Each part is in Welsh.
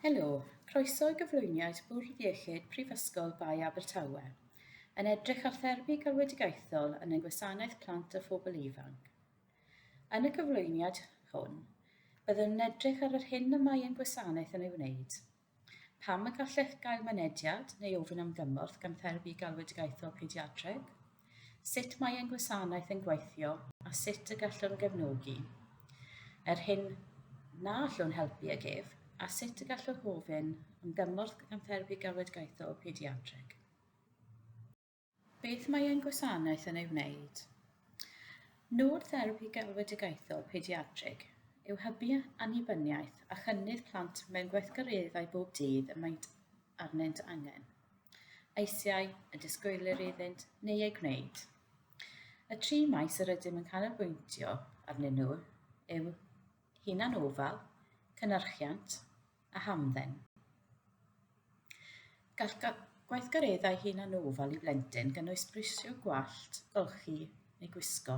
Helo, croeso i gyflwyniad Bwrdd Iechyd Prifysgol Bai Abertawe yn edrych ar therapi galwedigaethol yn y gwasanaeth plant a phobl ifanc. Yn y gyflwyniad hwn, byddwn yn edrych ar yr hyn y mae ein gwasanaeth yn ei wneud. Pam y gallech gael mynediad neu ofyn am gymorth gan therapi galwedigaethol pediatreg, sut mae ein gwasanaeth yn gweithio a sut y gallwn gefnogi, yr hyn na allwn helpu ag ef, a sut y gallwch ofyn am gymorth gan therapi galwedigaethol pediatreg. Beth mae ein gwasanaeth yn ei wneud? Nod therapi galwedigaethol pediatreg yw hybu annibyniaeth a chynnydd plant mewn gweithgareddau bob dydd y maent arnynt angen. Eisiau, y disgwylir iddynt neu ei gwneud. Y tri maes yr ydym yn canolbwyntio arnyn nhw yw hunanofal, cynhyrchiant a hamdden. Gall gweithgareddau hunanofal i blentyn gynnwys brisio gwallt, golchi neu gwisgo.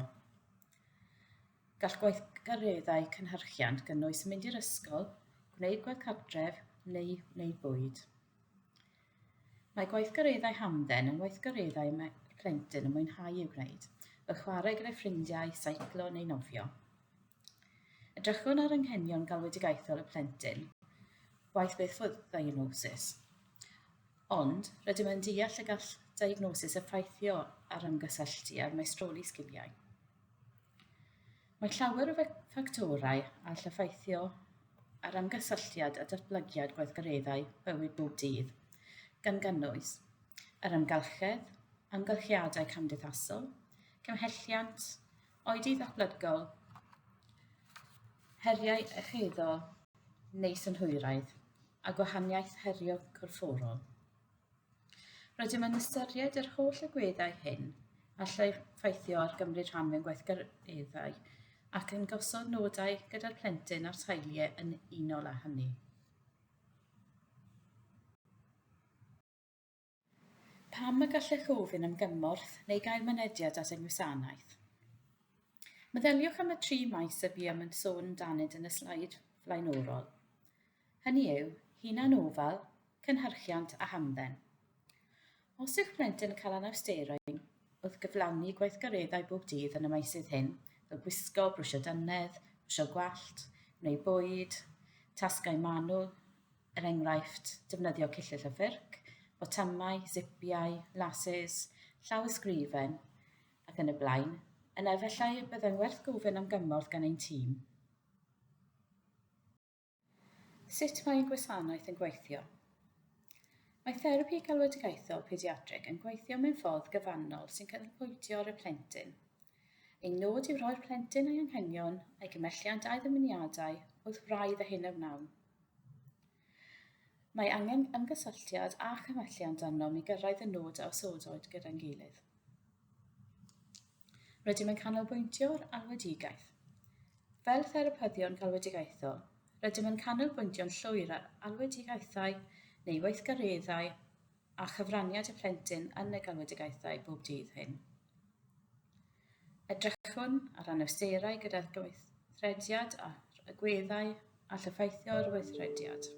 Gall gweithgareddau cynhyrchiant gynnwys mynd i'r ysgol, gwneud gwaith cartref neu wneud bwyd. Mae gweithgareddau hamdden yn weithgareddau mae plentyn yn mwynhau i'w gwneud, fel chwarae gyda'i ffrindiau, seiclo neu nofio. Edrychwn ar anghenion galwedigaethol y plentyn, waith beth fodd diagnosis. Ond, rydym yn deall y gall diagnosis effeithio ar ymgysylltu ar meistroli sgiliau. Mae llawer o ffactorau all effeithio ar ymgysylltiad a datblygiad gweithgareddau bywyd bob dydd, gan gynnwys yr amgylchedd, amgylchiadau cymdeithasol, cymhelliant, oedi ddatblygol, heriau echeddol neu synhwyraidd a gwahaniaeth herio corfforol. Rydym yn ystyried yr holl agweddau hyn allai effeithio ar gymryd rhan mewn gweithgareddau ac yn gosod nodau gyda'r plentyn a'r teulu yn unol â hynny. Pam y gallech ofyn am gymorth neu gael mynediad at ein gwasanaeth? Meddyliwch am y tri maes y bu am yn sôn amdanynt yn y sleid flaenorol. Hynny yw, hunanofal, cynhyrchiant a hamdden. Os yw'ch plentyn yn cael anawsterau wrth gyflawni gweithgareddau bob dydd yn y maisydd hyn, fel gwisgo, brwsio dynedd, brwsio gwallt, gwneud bwyd, tasgau manwl, er enghraifft, defnyddio cillill y ffyrc, botymau, zipiau, lasys, llawysgrifen ac yn y blaen, yna efallai byddai'n werth gofyn am gymorth gan ein tîm. Sut mae ein gwasanaeth yn gweithio? Mae therapi galwedigaethol pediatreg yn gweithio mewn ffordd gyfannol sy'n canolbwyntio ar y plentyn. Ein nod yw roi'r plentyn ei anghenion a'i gymelliant a'i ddymuniadau wrth wraidd y hyn a wnawn. Mae angen ymgysylltiad a chymelliant arnom i gyrraedd y nod a osodwyd gyda'n gilydd. Rydym yn canolbwyntio ar alwedigaeth. Fel therapyddion galwedigaethol, rydym yn canolbwyntio'n llwyr ar alwedigaethau neu weithgareddau a chyfraniad y plentyn yn y galwedigaethau bob dydd hyn. Edrychwn ar anawsterau gyda'r gweithrediad a'r agweddau a effeithio ar weithrediad.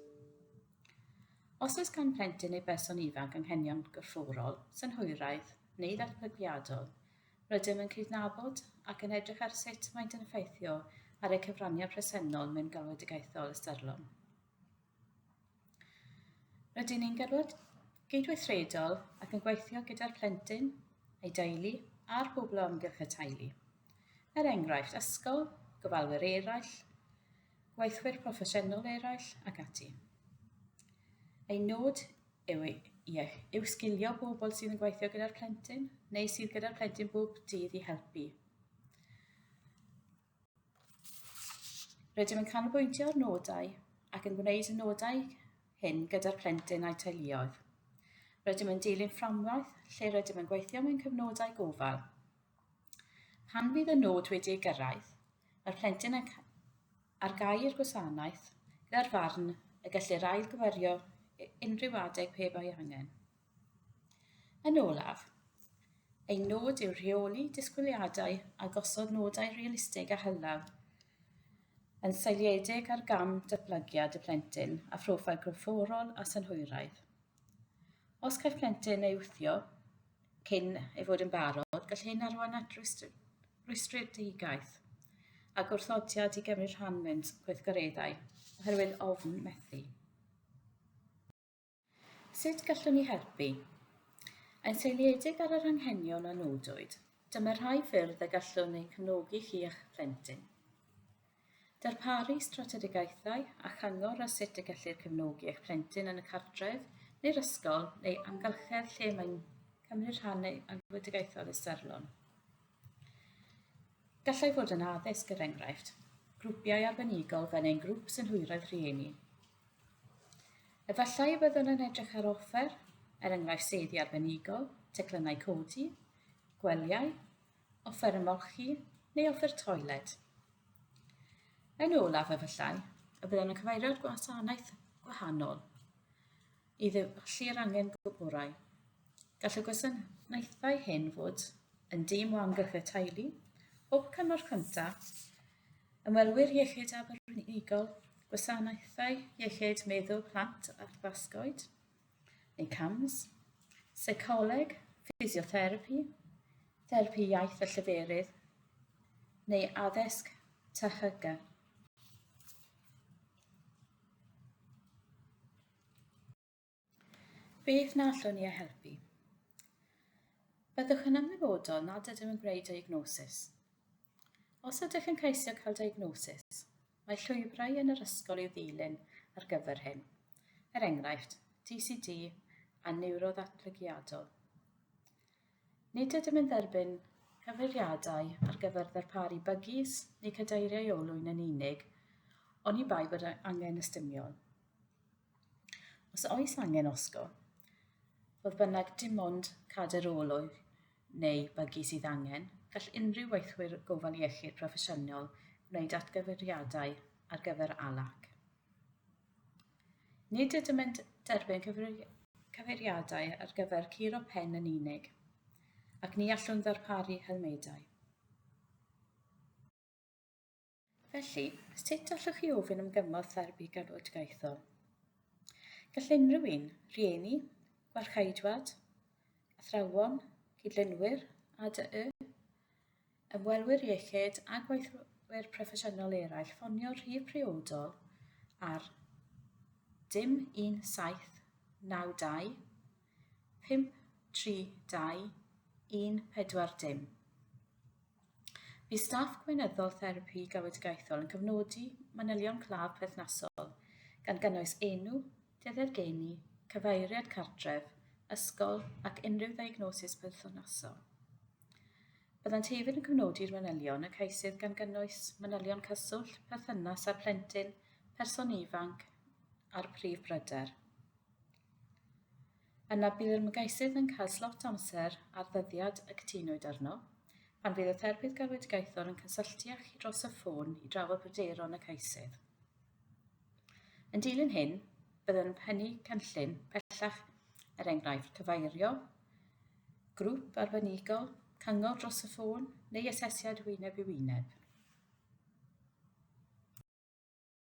Os oes gan plentyn neu berson ifanc anghenion gorfforol, synhwyraidd neu ddatblygiadol, rydym yn cydnabod ac yn edrych ar sut maent yn effeithio ar eu cyfraniad presennol mewn galwedigaethol ystyrlon. Rydyn ni'n gydweithredol ac yn gweithio gyda'r plentyn, ei deulu a'r bobl o amgylch y teulu. Er enghraifft, ysgol, gofalwyr eraill, gweithwyr proffesiynol eraill ac ati. Ein nod yw sgilio bobl sydd yn gweithio gyda'r plentyn neu sydd gyda'r plentyn bob dydd i helpu. Rydym yn canolbwyntio ar nodau ac yn gwneud y nodau hyn gyda'r plentyn a'i teuluoedd. Rydym yn dilyn fframwaith lle rydym yn gweithio mewn cyfnodau gofal. Pan fydd y nod wedi ei gyrraedd, mae'r plentyn ar gau i'r gwasanaeth gyda'r farn y gellir ailgyferio unrhyw adeg pe bai angen. Yn olaf, ein nod yw rheoli disgwyliadau a gosod nodau realistig a hylaf yn seiliedig ar gam datblygiad y plentyn a phroffail corfforol a synhwyraidd. Os caiff plentyn ei wthio cyn ei fod yn barod, gall hyn arwain at rwystredigaeth a gwrthodiad i gymryd rhan mewn gweithgareddau oherwydd ofn methu. Sut gallwn ni helpu? Yn seiliedig ar yr anghenion a nodwyd, dyma rhai ffyrdd y gallwn ei cefnogi chi eich plentyn. Darparu strategaethau a chyngor a sut y gellir cefnogi eich plentyn yn y cartref neu'r ysgol neu amgylchedd lle mae'n cymryd rhan neu anfwyddigaethol ystyrlon. Gallai fod yn addysg yr enghraifft, grwpiau arbenigol fel ein grŵp synhwyraidd rhieni. Efallai y byddwn yn edrych ar offer, enghraifft seddi arbenigol, teclynnau codi, gweliau, offer ymolchi neu offer toiled. Yn olaf efallai, y byddwn yn cyfeirio'r gwasanaeth gwahanol i ddewallu'r angen gwbwrau. Gall y gwasanaethau hyn fod yn dîm o amgylch y teulu, o cymorth cyntaf, ymwelwyr iechyd arbenigol, gwasanaethau iechyd meddwl plant a basgoed, neu CAMS, seicoleg, ffisiotherapi, therapi iaith a lleferydd, neu addysg THG. Beth na allwn ni ei helpu? Byddwch yn ymwybodol nad ydym yn gwneud diagnosis. Os ydych yn ceisio cael diagnosis, mae llwybrau yn yr ysgol i'w ddilyn ar gyfer hyn. Er enghraifft, DCD a niwroddatblygiadol. Nid ydym yn derbyn cyfeiriadau ar gyfer ddarparu bygis neu cadeiriau olwyn yn unig, oni bai bod angen ystymio. Os oes angen osgo, fodd bynnag dim ond cader olwyn neu bygu sydd angen, gall unrhyw weithwyr gofal iechyd proffesiynol wneud atgyfeiriadau ar gyfer ALAC. Nid ydym yn derbyn cyfeiriadau ar gyfer curo pen yn unig, ac ni allwn ddarparu helmedau. Felly, sut allwch chi ofyn am gymorth therapi galwadigaethol? Gall unrhyw un, rhieni, gwarcheidwad, athrawon, cydlynwyr, ADY, ymwelwyr iechyd a gweithwyr proffesiynol eraill ffonio rhif priodol ar 01792 532 140. Bydd staff gweinyddol therapi galwadigaethol yn cyfnodi manylion claf perthnasol gan gynnwys enw, dyddiad geni, cyfeiriad cartref, ysgol ac unrhyw ddiagnosis perthnasol. Byddant hefyd yn cyfnodi'r manylion y ceisydd gan gynnwys manylion cyswllt, perthynas â'r plentyn, person ifanc a'r prif bryder. Yna bydd yr ymgeisydd yn cael slot amser ar ddyddiad y cytunwyd arno, pan fydd y therapydd galwadigaethol yn cysylltu â chi dros y ffôn i drafod pryderon y ceisydd. Yn dilyn hyn, byddwn hynny cynllun pellach er enghraifft cyfeirio, grŵp arbenigol, cyngor dros y ffôn neu asesiad wyneb i wyneb.